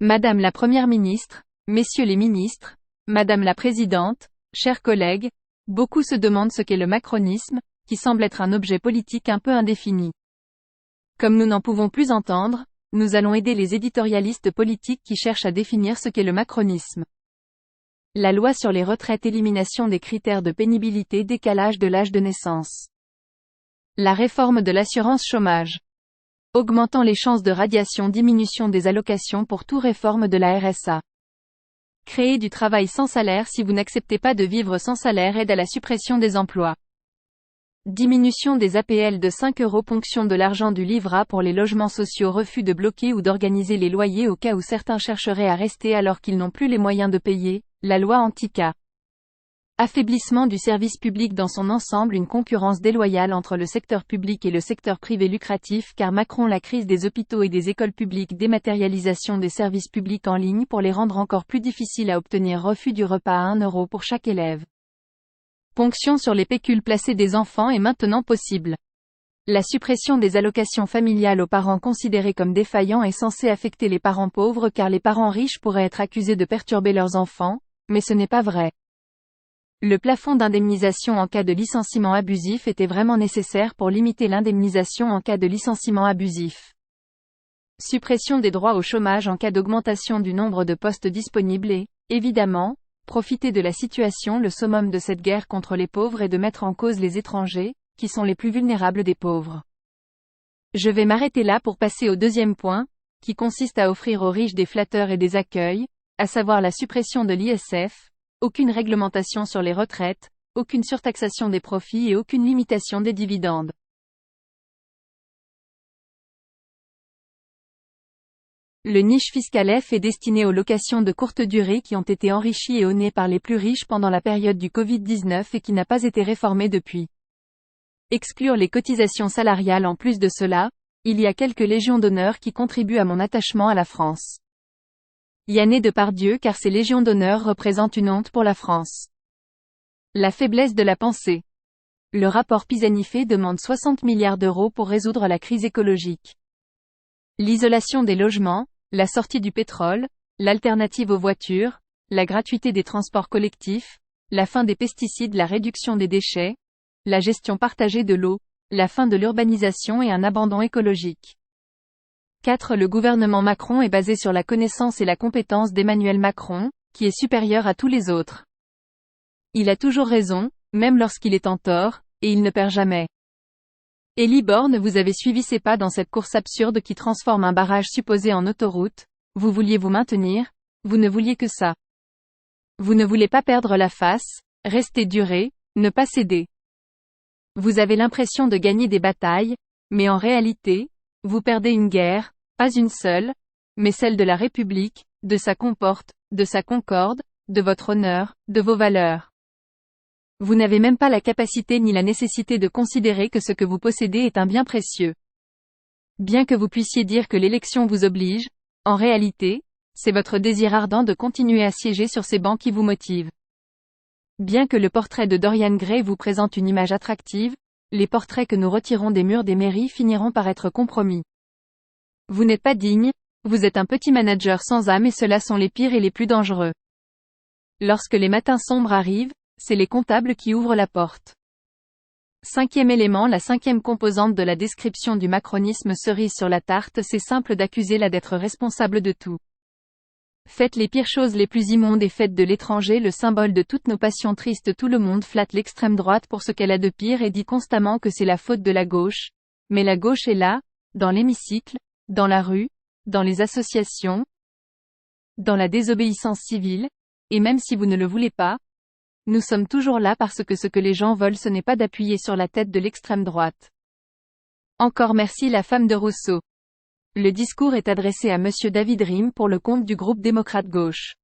Madame la Première ministre, Messieurs les ministres, Madame la Présidente, chers collègues, beaucoup se demandent ce qu'est le macronisme, qui semble être un objet politique un peu indéfini. Comme nous n'en pouvons plus entendre, nous allons aider les éditorialistes politiques qui cherchent à définir ce qu'est le macronisme. La loi sur les retraites, élimination des critères de pénibilité, décalage de l'âge de naissance. La réforme de l'assurance chômage. Augmentant les chances de radiation, diminution des allocations pour toute réforme de la RSA. Créer du travail sans salaire si vous n'acceptez pas de vivre sans salaire, aide à la suppression des emplois. Diminution des APL de 5 €, ponction de l'argent du livret A pour les logements sociaux, refus de bloquer ou d'organiser les loyers au cas où certains chercheraient à rester alors qu'ils n'ont plus les moyens de payer, la loi anti-cas. Affaiblissement du service public dans son ensemble, une concurrence déloyale entre le secteur public et le secteur privé lucratif car Macron, la crise des hôpitaux et des écoles publiques, dématérialisation des services publics en ligne pour les rendre encore plus difficiles à obtenir, refus du repas à 1 € pour chaque élève. Ponction sur les pécules placées des enfants est maintenant possible. La suppression des allocations familiales aux parents considérés comme défaillants est censée affecter les parents pauvres car les parents riches pourraient être accusés de perturber leurs enfants, mais ce n'est pas vrai. Le plafond d'indemnisation en cas de licenciement abusif était vraiment nécessaire pour limiter l'indemnisation en cas de licenciement abusif. Suppression des droits au chômage en cas d'augmentation du nombre de postes disponibles et, évidemment, profiter de la situation. Le summum de cette guerre contre les pauvres est de mettre en cause les étrangers, qui sont les plus vulnérables des pauvres. Je vais m'arrêter là pour passer au deuxième point, qui consiste à offrir aux riches des flatteurs et des accueils, à savoir la suppression de l'ISF, aucune réglementation sur les retraites, aucune surtaxation des profits et aucune limitation des dividendes. Le niche fiscal F est destiné aux locations de courte durée qui ont été enrichies et honnées par les plus riches pendant la période du Covid-19 et qui n'a pas été réformé depuis. Exclure les cotisations salariales. En plus de cela, il y a quelques légions d'honneur qui contribuent à mon attachement à la France. Yanné Depardieu, car ces légions d'honneur représentent une honte pour la France. La faiblesse de la pensée. Le rapport Pisani-Ferry demande 60 milliards d'euros pour résoudre la crise écologique. L'isolation des logements, la sortie du pétrole, l'alternative aux voitures, la gratuité des transports collectifs, la fin des pesticides, la réduction des déchets, la gestion partagée de l'eau, la fin de l'urbanisation et un abandon écologique. 4. Le gouvernement Macron est basé sur la connaissance et la compétence d'Emmanuel Macron, qui est supérieur à tous les autres. Il a toujours raison, même lorsqu'il est en tort, et il ne perd jamais. Élie Borne, vous avez suivi ses pas dans cette course absurde qui transforme un barrage supposé en autoroute. Vous vouliez vous maintenir, vous ne vouliez que ça. Vous ne voulez pas perdre la face, rester duré, ne pas céder. Vous avez l'impression de gagner des batailles, mais en réalité, vous perdez une guerre, pas une seule, mais celle de la République, de sa comporte, de sa concorde, de votre honneur, de vos valeurs. Vous n'avez même pas la capacité ni la nécessité de considérer que ce que vous possédez est un bien précieux. Bien que vous puissiez dire que l'élection vous oblige, en réalité, c'est votre désir ardent de continuer à siéger sur ces bancs qui vous motive. Bien que le portrait de Dorian Gray vous présente une image attractive, les portraits que nous retirons des murs des mairies finiront par être compromis. Vous n'êtes pas digne, vous êtes un petit manager sans âme et ceux-là sont les pires et les plus dangereux. Lorsque les matins sombres arrivent, c'est les comptables qui ouvrent la porte. 5e élément, la 5e composante de la description du macronisme, cerise sur la tarte, c'est simple d'accuser la d'être responsable de tout. Faites les pires choses les plus immondes et faites de l'étranger le symbole de toutes nos passions tristes. Tout le monde flatte l'extrême droite pour ce qu'elle a de pire et dit constamment que c'est la faute de la gauche. Mais la gauche est là, dans l'hémicycle, dans la rue, dans les associations, dans la désobéissance civile, et même si vous ne le voulez pas, nous sommes toujours là parce que ce que les gens veulent ce n'est pas d'appuyer sur la tête de l'extrême droite. Encore merci la femme de Rousseau. Le discours est adressé à Monsieur David Rhim pour le compte du groupe démocrate gauche.